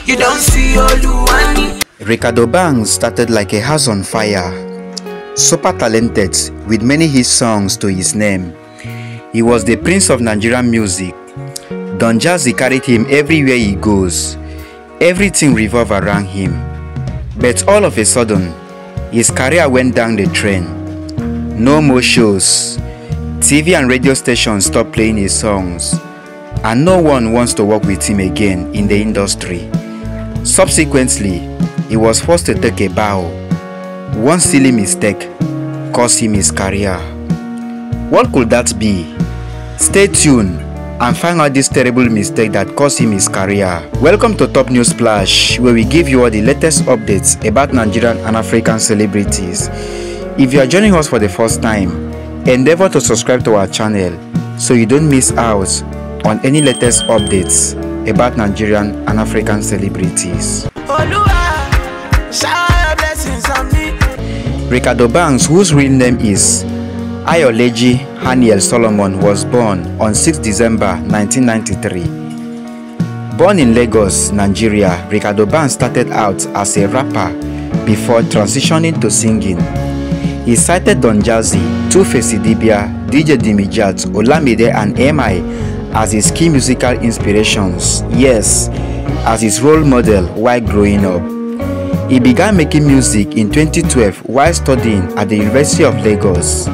You don't see Oluwani. Reekado Banks started like a house on fire. Super talented with many hit songs to his name. He was the prince of Nigerian music. Don Jazzy carried him everywhere he goes. Everything revolved around him. But all of a sudden, his career went down the drain. No more shows. TV and radio stations stopped playing his songs. And no one wants to work with him again in the industry. Subsequently, he was forced to take a bow. One silly mistake cost him his career. What could that be? Stay tuned and find out this terrible mistake that cost him his career. Welcome to Top News Splash, where we give you all the latest updates about Nigerian and African celebrities. If you are joining us for the first time, endeavor to subscribe to our channel so you don't miss out on any latest updates about Nigerian and African celebrities. Reekado Banks, whose real name is Ayolaji Haniel Solomon, was born on 6 December 1993. Born in Lagos, Nigeria, Reekado Banks started out as a rapper before transitioning to singing. He cited Don Jazzy, Tuface, idibia, DJ Dimijat, Olamide and MI as his key musical inspirations, yes, as his role model while growing up. He began making music in 2012 while studying at the University of Lagos.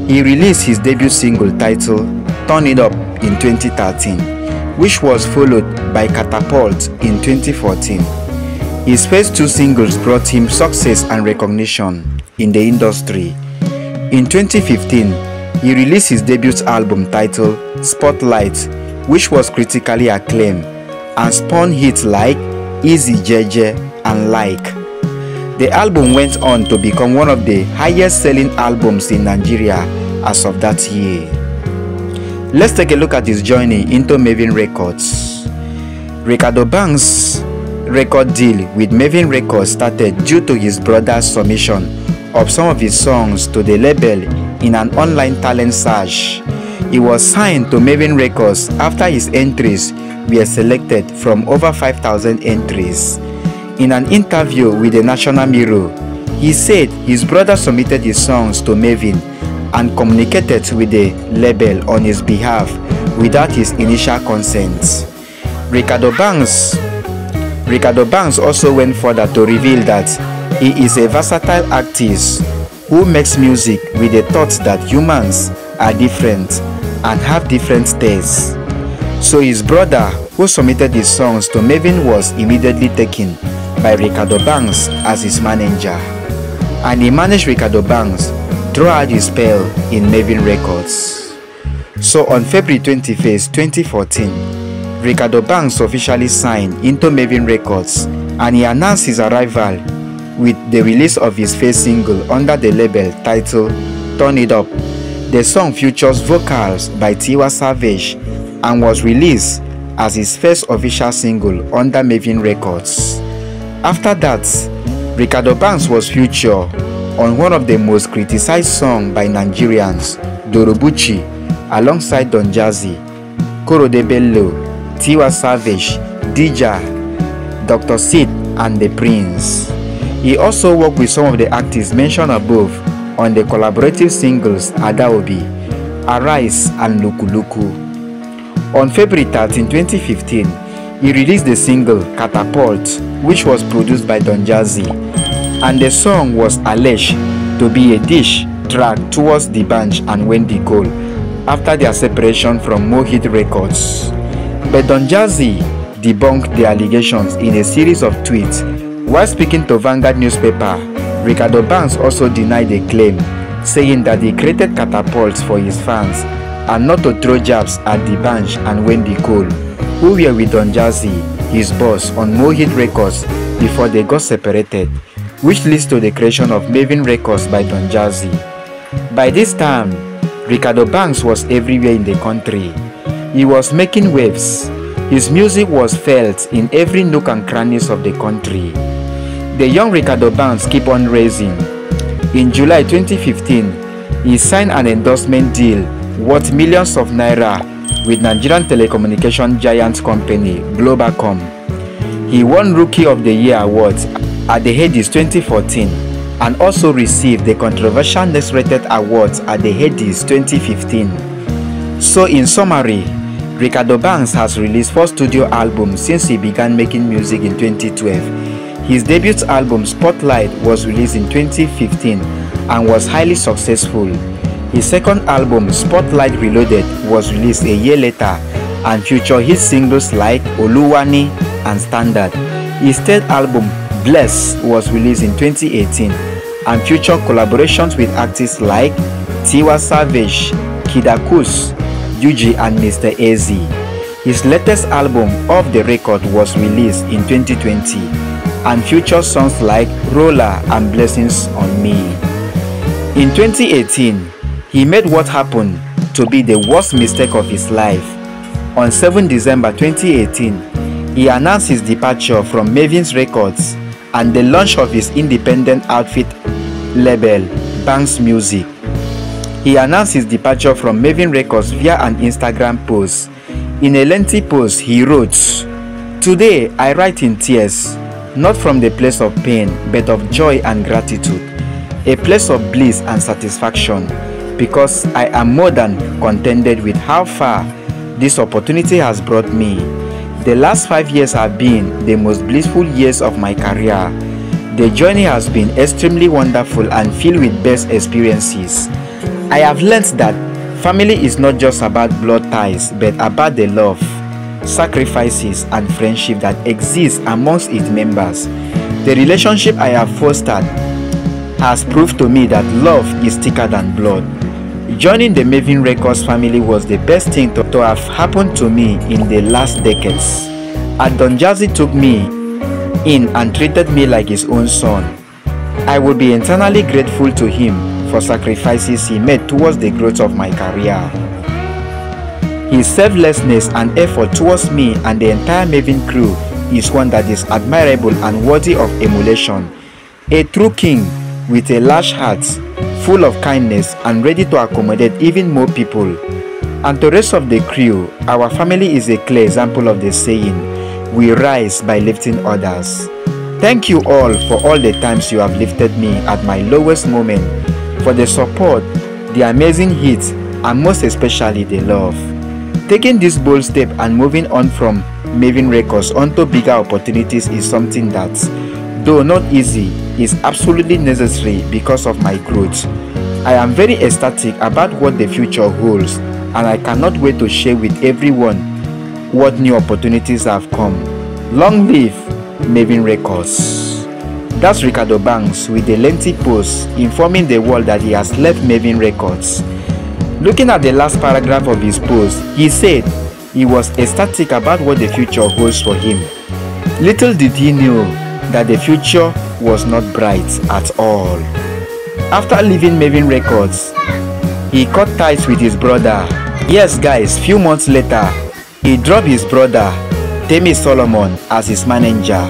He released his debut single titled Turn It Up in 2013, which was followed by Catapult in 2014. His first two singles brought him success and recognition in the industry. In 2015, he released his debut album titled Spotlight, which was critically acclaimed and spawned hits like Easy Jeje and Like. The album went on to become one of the highest selling albums in Nigeria as of that year. Let's take a look at his journey into Mavin Records. Reekado Banks' record deal with Mavin Records started due to his brother's submission of some of his songs to the label in an online talent search. He was signed to Mavin Records after his entries were selected from over 5,000 entries. In an interview with the National Mirror, he said his brother submitted his songs to Mavin and communicated with the label on his behalf without his initial consent. Reekado Banks also went further to reveal that he is a versatile artist who makes music with the thought that humans are different and have different tastes. So his brother, who submitted his songs to Mavin, was immediately taken by Reekado Banks as his manager, and he managed Reekado Banks throughout his spell in Mavin Records. So on February 21st, 2014, Reekado Banks officially signed into Mavin Records, and he announced his arrival with the release of his first single under the label titled Turn It Up. The song features vocals by Tiwa Savage and was released as his first official single under Mavin Records. After that, Reekado Banks was featured on one of the most criticized songs by Nigerians, Dorobuchi, alongside Don Jazzy, Korode Bello, Tiwa Savage, Dija, Dr. Sid and The Prince. He also worked with some of the artists mentioned above on the collaborative singles Adaobi, Arise and Luku Luku. On February 13, 2015, he released the single Catapult, which was produced by Don Jazzy, and the song was alleged to be a diss track towards dbanj and Wande after their separation from Mohit Records. But Don Jazzy debunked the allegations in a series of tweets. While speaking to Vanguard newspaper, Reekado Banks also denied the claim, saying that he created Catapults for his fans and not to throw jabs at dbanj and Wande, who were with Don Jazzy, his boss, on Mohit Records before they got separated, which leads to the creation of Mavin Records by Don Jazzy. By this time, Reekado Banks was everywhere in the country. He was making waves. His music was felt in every nook and crannies of the country. The young Reekado Banks keep on raising. In July 2015, he signed an endorsement deal worth millions of naira with Nigerian telecommunication giant company Globacom. He won Rookie of the Year awards at the Headies 2014 and also received the controversial Next Rated awards at the Headies 2015. So in summary, Reekado Banks has released 4 studio albums since he began making music in 2012. His debut album Spotlight was released in 2015 and was highly successful. His second album Spotlight Reloaded was released a year later and featured hit singles like Oluwani and Standard. His third album Bless was released in 2018 and featured collaborations with artists like Tiwa Savage, Kidakus, Yuji and Mr. AZ. His latest album Off the Record was released in 2020 and features songs like Roller and Blessings on Me. In 2018, he made what happened to be the worst mistake of his life. On 7 December 2018, he announced his departure from Marvins Records and the launch of his independent outfit label, Banks Music. He announced his departure from Marvins Records via an Instagram post. In a lengthy post, he wrote, "Today I write in tears, not from the place of pain, but of joy and gratitude, a place of bliss and satisfaction, because I am more than contented with how far this opportunity has brought me. The last 5 years have been the most blissful years of my career. The journey has been extremely wonderful and filled with best experiences. I have learned that family is not just about blood ties, but about the love, sacrifices, and friendship that exists amongst its members. The relationship I have fostered has proved to me that love is thicker than blood. Joining the Marvins Records family was the best thing to have happened to me in the last decades. And Don Jazzy took me in and treated me like his own son. I will be eternally grateful to him for sacrifices he made towards the growth of my career. His selflessness and effort towards me and the entire Marvins crew is one that is admirable and worthy of emulation. A true king with a large heart, full of kindness and ready to accommodate even more people. And to the rest of the crew, our family is a clear example of the saying, we rise by lifting others. Thank you all for all the times you have lifted me at my lowest moment, for the support, the amazing hits, and most especially the love. Taking this bold step and moving on from Marvins Records onto bigger opportunities is something that, though not easy, is absolutely necessary because of my growth. I am very ecstatic about what the future holds, and I cannot wait to share with everyone what new opportunities have come. Long live Marvins Records." That's Reekado Banks with a lengthy post informing the world that he has left Marvins Records. Looking at the last paragraph of his post, he said he was ecstatic about what the future holds for him. Little did he know that the future was not bright at all. After leaving Marvins Records, he cut ties with his brother. Yes guys, few months later, he dropped his brother, Temi Solomon, as his manager.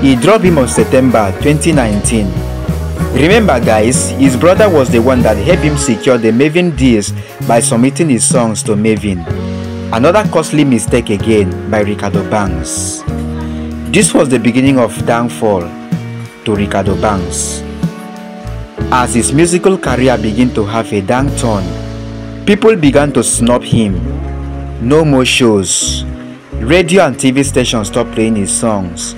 He dropped him on September 2019. Remember guys, his brother was the one that helped him secure the Marvins deals by submitting his songs to Marvins. Another costly mistake again by Reekado Banks. This was the beginning of downfall to Reekado Banks. As his musical career began to have a downturn, people began to snub him. No more shows. Radio and TV stations stopped playing his songs.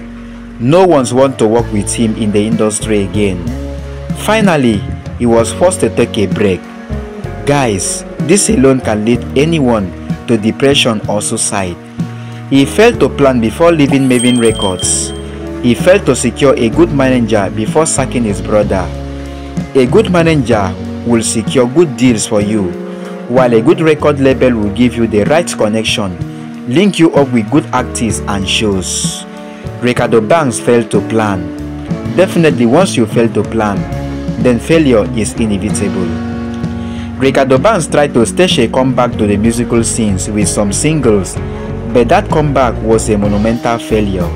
No one wanted to work with him in the industry again. Finally, he was forced to take a break. Guys, this alone can lead anyone to depression or suicide. He failed to plan before leaving Marvins Records. He failed to secure a good manager before sacking his brother. A good manager will secure good deals for you, while a good record label will give you the right connection, link you up with good artists and shows. Reekado Banks failed to plan. Definitely once you fail to plan, then failure is inevitable. Reekado Banks tried to stage a comeback to the musical scenes with some singles, but that comeback was a monumental failure.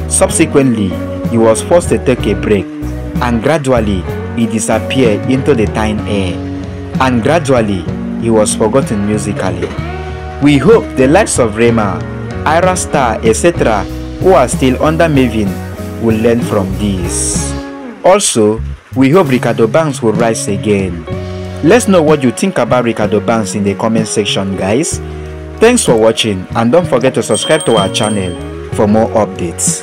Subsequently, he was forced to take a break, and gradually he disappeared into the thin air, and gradually he was forgotten musically. We hope the likes of Rema, Ayra Star, etc., who are still under Mavin, will learn from this. Also, we hope Reekado Banks will rise again. Let's know what you think about Reekado Banks in the comment section, guys. Thanks for watching, and don't forget to subscribe to our channel for more updates.